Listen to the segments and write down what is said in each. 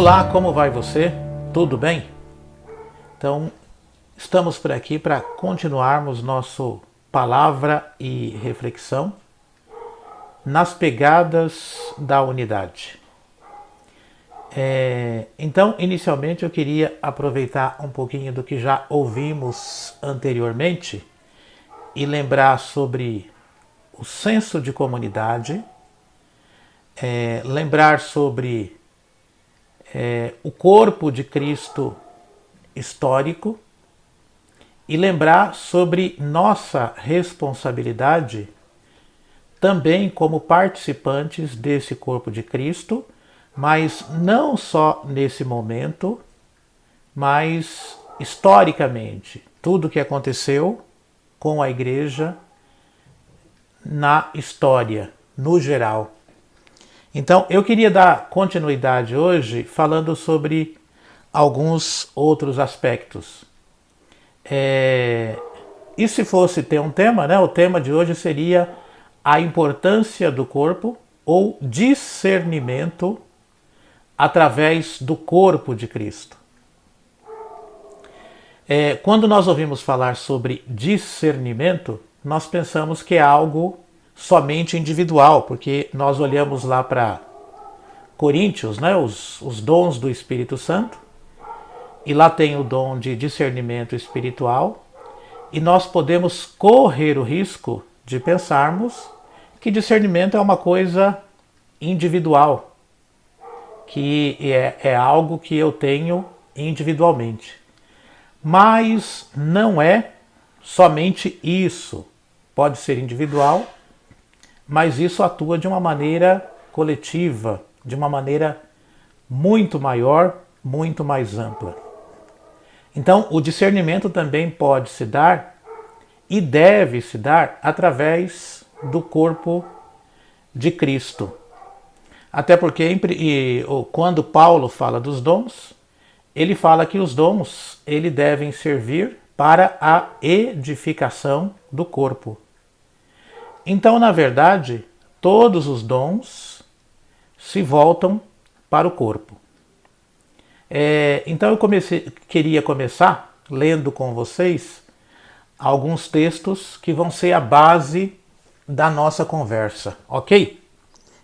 Olá, como vai você? Tudo bem? Então, estamos por aqui para continuarmos nosso palavra e reflexão nas pegadas da unidade. Então, inicialmente eu queria aproveitar um pouquinho do que já ouvimos anteriormente e lembrar sobre o senso de comunidade, lembrar sobre o corpo de Cristo histórico e lembrar sobre nossa responsabilidade também como participantes desse corpo de Cristo, mas não só nesse momento, mas historicamente, tudo o que aconteceu com a igreja na história, no geral. Então, eu queria dar continuidade hoje falando sobre alguns outros aspectos. E se fosse ter um tema, né? O tema de hoje seria a importância do corpo ou discernimento através do corpo de Cristo. Quando nós ouvimos falar sobre discernimento, nós pensamos que é algo somente individual, porque nós olhamos lá para Coríntios, né, os dons do Espírito Santo, e lá tem o dom de discernimento espiritual, e nós podemos correr o risco de pensarmos que discernimento é uma coisa individual, que é algo que eu tenho individualmente. Mas não é somente isso. Pode ser individual, mas isso atua de uma maneira coletiva, de uma maneira muito maior, muito mais ampla. Então, o discernimento também pode se dar e deve se dar através do corpo de Cristo. Até porque quando Paulo fala dos dons, ele fala que os dons devem servir para a edificação do corpo. Então, na verdade, todos os dons se voltam para o corpo. Então, queria começar lendo com vocês alguns textos que vão ser a base da nossa conversa, ok?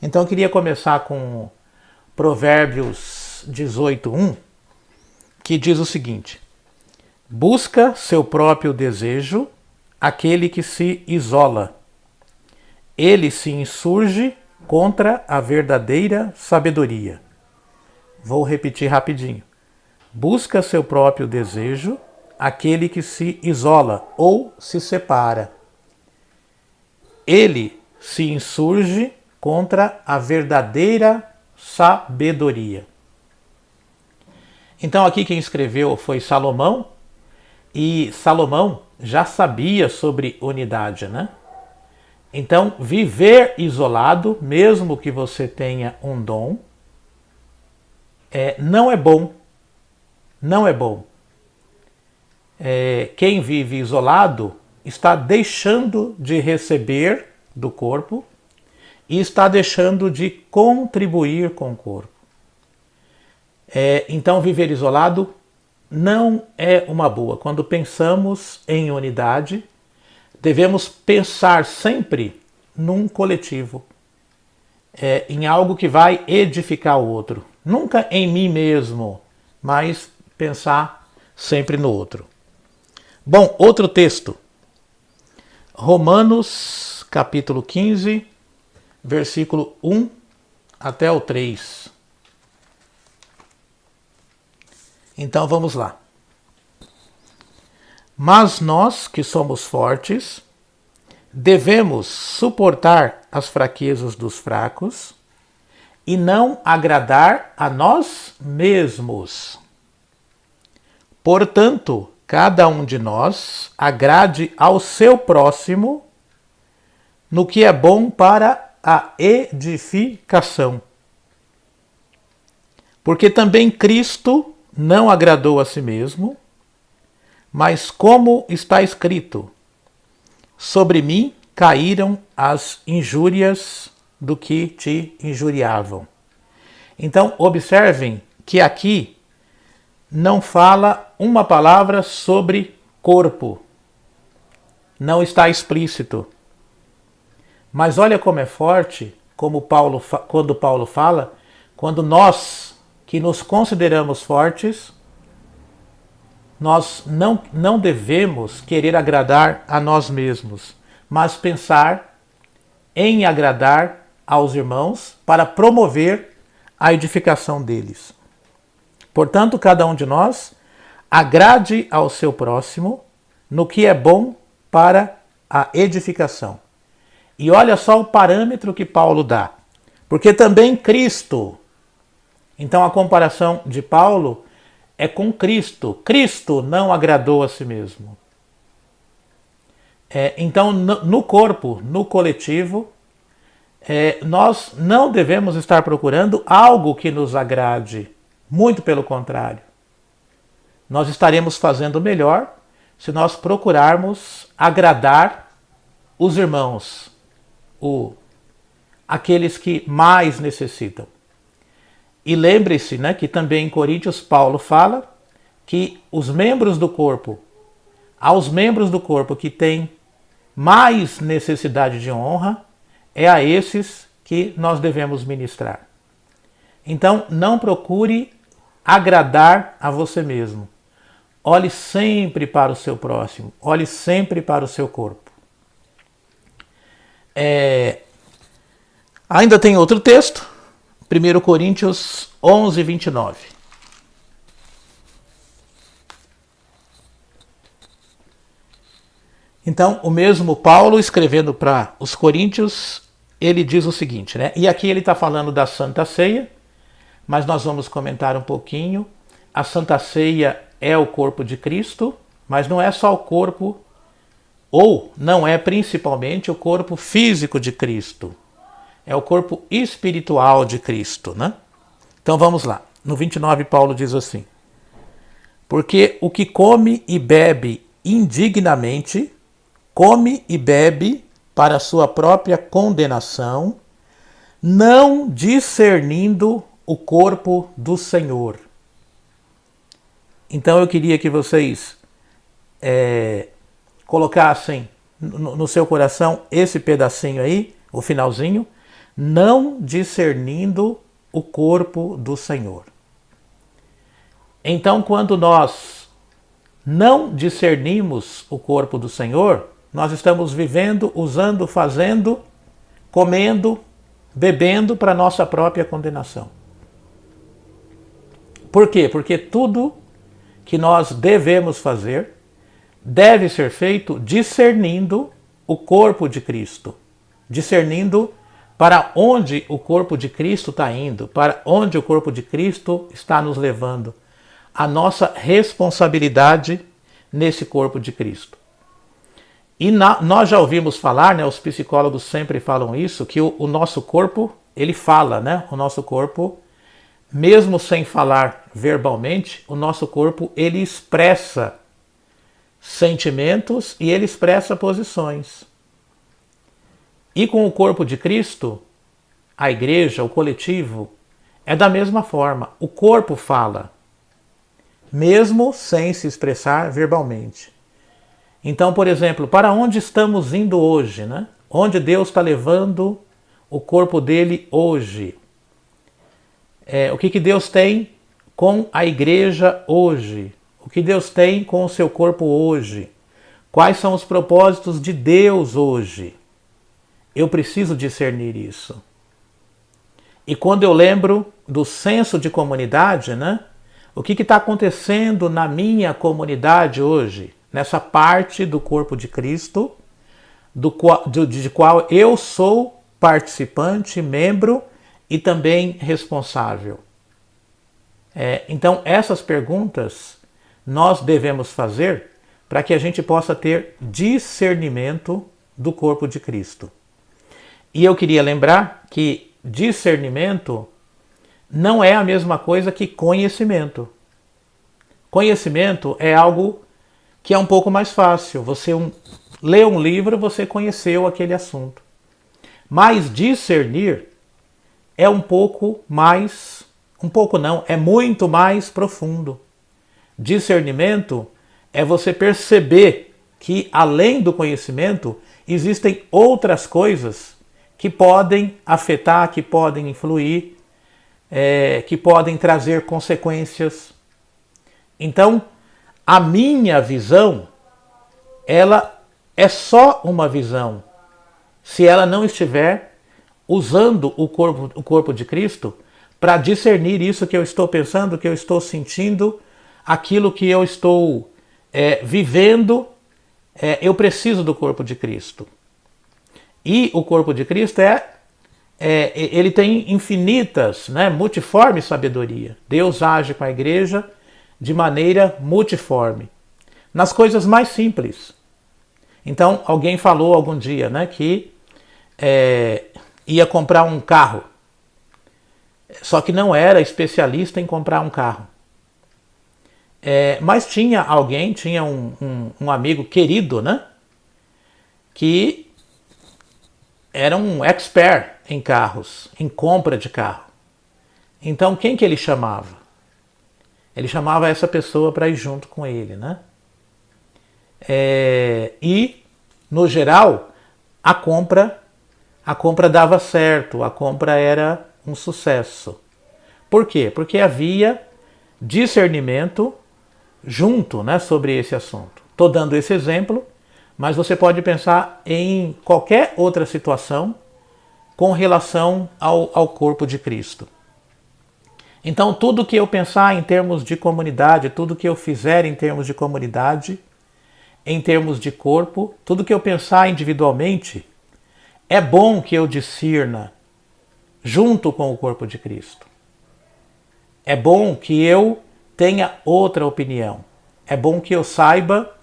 Então, eu queria começar com Provérbios 18:1, que diz o seguinte: busca seu próprio desejo aquele que se isola. Ele se insurge contra a verdadeira sabedoria. Vou repetir rapidinho. Busca seu próprio desejo aquele que se isola ou se separa. Ele se insurge contra a verdadeira sabedoria. Então aqui quem escreveu foi Salomão, e Salomão já sabia sobre unidade, né? Então, viver isolado, mesmo que você tenha um dom, não é bom. Não é bom. Quem vive isolado está deixando de receber do corpo e está deixando de contribuir com o corpo. Então, viver isolado não é uma boa. Quando pensamos em unidade, devemos pensar sempre num coletivo, em algo que vai edificar o outro. Nunca em mim mesmo, mas pensar sempre no outro. Bom, outro texto. Romanos, capítulo 15, versículo 1 até o 3. Então vamos lá. Mas nós que somos fortes, devemos suportar as fraquezas dos fracos e não agradar a nós mesmos. Portanto, cada um de nós agrade ao seu próximo no que é bom para a edificação. Porque também Cristo não agradou a si mesmo, mas como está escrito, sobre mim caíram as injúrias do que te injuriavam. Então, observem que aqui não fala uma palavra sobre corpo. Não está explícito. Mas olha como é forte, quando Paulo fala, quando nós que nos consideramos fortes, nós não devemos querer agradar a nós mesmos, mas pensar em agradar aos irmãos para promover a edificação deles. Portanto, cada um de nós agrade ao seu próximo no que é bom para a edificação. E olha só o parâmetro que Paulo dá. Porque também Cristo. Então a comparação de Paulo é com Cristo. Cristo não agradou a si mesmo. Então no corpo, no coletivo, nós não devemos estar procurando algo que nos agrade. Muito pelo contrário. Nós estaremos fazendo melhor se nós procurarmos agradar os irmãos, aqueles que mais necessitam. E lembre-se, né, que também em Coríntios Paulo fala que os membros do corpo, aos membros do corpo que têm mais necessidade de honra, é a esses que nós devemos ministrar. Então, não procure agradar a você mesmo. Olhe sempre para o seu próximo. Olhe sempre para o seu corpo. Ainda tem outro texto, 1 Coríntios 11, 29. Então, o mesmo Paulo, escrevendo para os coríntios, ele diz o seguinte, né? E aqui ele está falando da Santa Ceia, mas nós vamos comentar um pouquinho. A Santa Ceia é o corpo de Cristo, mas não é só o corpo, ou não é principalmente o corpo físico de Cristo. É o corpo espiritual de Cristo, né? Então vamos lá. No 29 Paulo diz assim: porque o que come e bebe indignamente, come e bebe para sua própria condenação, não discernindo o corpo do Senhor. Então eu queria que vocês colocassem no seu coração esse pedacinho aí, o finalzinho, não discernindo o corpo do Senhor. Então, quando nós não discernimos o corpo do Senhor, nós estamos vivendo, usando, fazendo, comendo, bebendo para nossa própria condenação. Por quê? Porque tudo que nós devemos fazer deve ser feito discernindo o corpo de Cristo, discernindo para onde o corpo de Cristo está indo, para onde o corpo de Cristo está nos levando, a nossa responsabilidade nesse corpo de Cristo. E nós já ouvimos falar, né, os psicólogos sempre falam isso, que o nosso corpo, ele fala, né? O nosso corpo, mesmo sem falar verbalmente, o nosso corpo, ele expressa sentimentos e ele expressa posições. E com o corpo de Cristo, a igreja, o coletivo, é da mesma forma. O corpo fala, mesmo sem se expressar verbalmente. Então, por exemplo, para onde estamos indo hoje, né? Onde Deus está levando o corpo dele hoje? O que Deus tem com a igreja hoje? O que Deus tem com o seu corpo hoje? Quais são os propósitos de Deus hoje? Eu preciso discernir isso. E quando eu lembro do senso de comunidade, né? O que está acontecendo na minha comunidade hoje? Nessa parte do corpo de Cristo, de qual eu sou participante, membro e também responsável. Então, essas perguntas nós devemos fazer para que a gente possa ter discernimento do corpo de Cristo. E eu queria lembrar que discernimento não é a mesma coisa que conhecimento. Conhecimento é algo que é um pouco mais fácil. Você lê um livro, você conheceu aquele assunto. Mas discernir é um pouco Um pouco não, é muito mais profundo. Discernimento é você perceber que, além do conhecimento, existem outras coisas que podem afetar, que podem influir, que podem trazer consequências. Então, a minha visão, ela é só uma visão, se ela não estiver usando o corpo de Cristo para discernir isso que eu estou pensando, que eu estou sentindo, aquilo que eu estou vivendo. Eu preciso do corpo de Cristo. E o corpo de Cristo ele tem infinitas, multiforme sabedoria. Deus age com a igreja de maneira multiforme, nas coisas mais simples. Então, alguém falou algum dia, que ia comprar um carro, só que não era especialista em comprar um carro. Mas tinha um amigo querido, que era um expert em carros, em compra de carro. Então, quem que ele chamava? Ele chamava essa pessoa para ir junto com ele, e, no geral, a compra dava certo, a compra era um sucesso. Por quê? Porque havia discernimento junto, sobre esse assunto. Estou dando esse exemplo, mas você pode pensar em qualquer outra situação com relação ao corpo de Cristo. Então, tudo que eu pensar em termos de comunidade, tudo que eu fizer em termos de comunidade, em termos de corpo, tudo que eu pensar individualmente, é bom que eu discirna junto com o corpo de Cristo. É bom que eu tenha outra opinião. É bom que eu saiba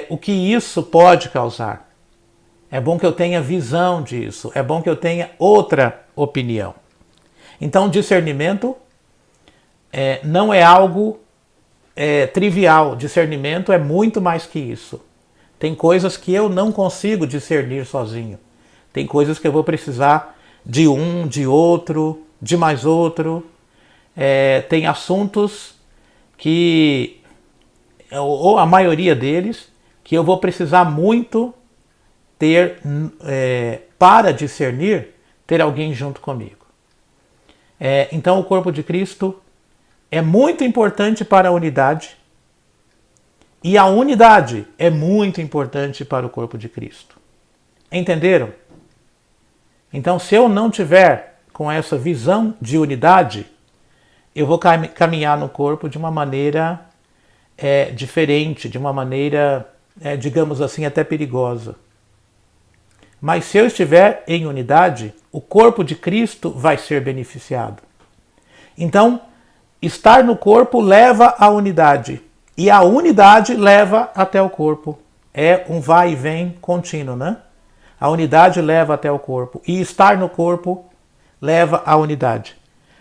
o que isso pode causar. É bom que eu tenha visão disso. É bom que eu tenha outra opinião. Então, discernimento não é algo trivial. Discernimento é muito mais que isso. Tem coisas que eu não consigo discernir sozinho. Tem coisas que eu vou precisar de um, de outro, de mais outro. Tem assuntos que, ou a maioria deles, que eu vou precisar muito ter, para discernir, ter alguém junto comigo. Então o corpo de Cristo é muito importante para a unidade, e a unidade é muito importante para o corpo de Cristo. Entenderam? Então, se eu não tiver com essa visão de unidade, eu vou caminhar no corpo de uma maneira diferente, de uma maneira, digamos assim, até perigosa. Mas se eu estiver em unidade, o corpo de Cristo vai ser beneficiado. Então, estar no corpo leva à unidade, e a unidade leva até o corpo. É um vai e vem contínuo, A unidade leva até o corpo, e estar no corpo leva à unidade.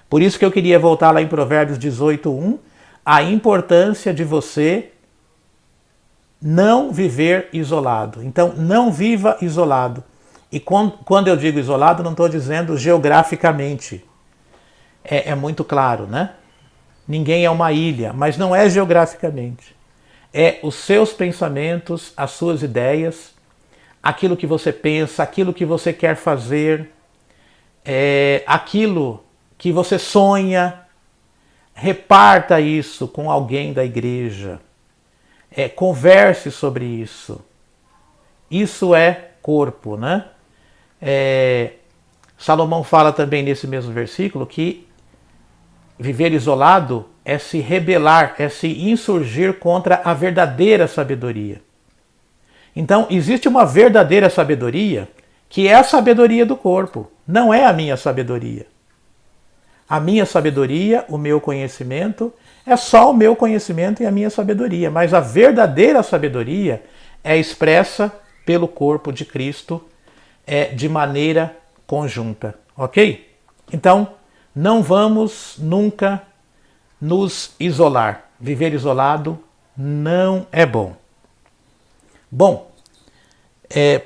Por isso que eu queria voltar lá em Provérbios 18:1, a importância de você não viver isolado. Então, não viva isolado. E quando eu digo isolado, não estou dizendo geograficamente. É muito claro, Ninguém é uma ilha, mas não é geograficamente. É os seus pensamentos, as suas ideias, aquilo que você pensa, aquilo que você quer fazer, aquilo que você sonha. Reparta isso com alguém da igreja. Converse sobre isso. Isso é corpo, Salomão fala também nesse mesmo versículo que viver isolado é se rebelar, é se insurgir contra a verdadeira sabedoria. Então, existe uma verdadeira sabedoria que é a sabedoria do corpo, não é a minha sabedoria. A minha sabedoria, o meu conhecimento, é só o meu conhecimento e a minha sabedoria, mas a verdadeira sabedoria é expressa pelo corpo de Cristo de maneira conjunta, ok? Então, não vamos nunca nos isolar. Viver isolado não é bom. Bom,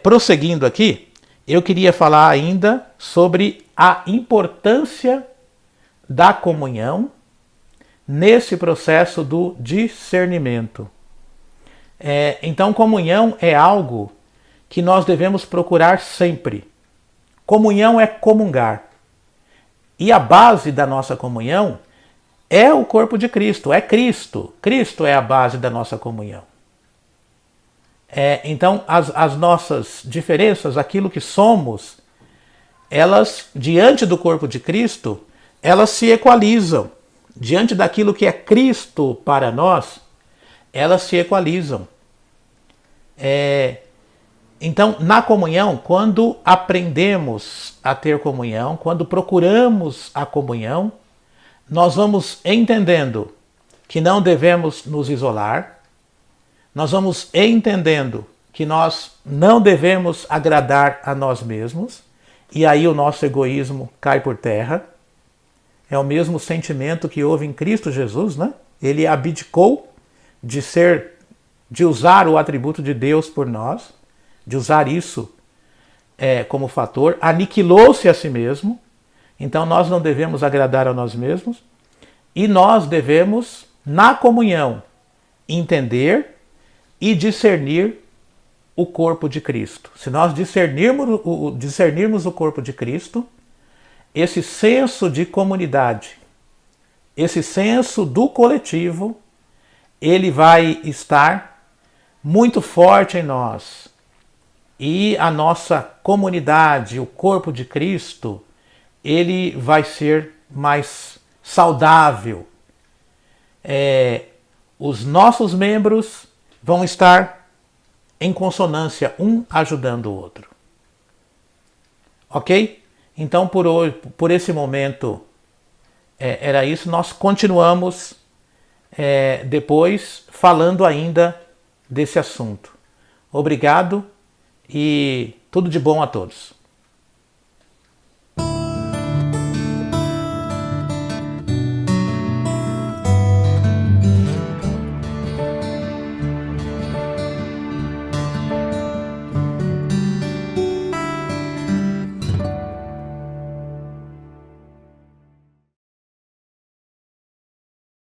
prosseguindo aqui, eu queria falar ainda sobre a importância da comunhão nesse processo do discernimento. Então, comunhão é algo que nós devemos procurar sempre. Comunhão é comungar. E a base da nossa comunhão é o corpo de Cristo, é Cristo. Cristo é a base da nossa comunhão. Então, as nossas diferenças, aquilo que somos, elas, diante do corpo de Cristo, elas se equalizam. Diante daquilo que é Cristo para nós, elas se equalizam. Então, na comunhão, quando aprendemos a ter comunhão, quando procuramos a comunhão, nós vamos entendendo que não devemos nos isolar, nós vamos entendendo que nós não devemos agradar a nós mesmos, e aí o nosso egoísmo cai por terra. É o mesmo sentimento que houve em Cristo Jesus, né? Ele abdicou de usar o atributo de Deus por nós, de usar isso como fator, aniquilou-se a si mesmo. Então nós não devemos agradar a nós mesmos e nós devemos, na comunhão, entender e discernir o corpo de Cristo. Se nós discernirmos o corpo de Cristo, esse senso de comunidade, esse senso do coletivo, ele vai estar muito forte em nós. E a nossa comunidade, o corpo de Cristo, ele vai ser mais saudável. Os nossos membros vão estar em consonância, um ajudando o outro. Ok? Então, por esse momento, era isso. Nós continuamos depois falando ainda desse assunto. Obrigado e tudo de bom a todos.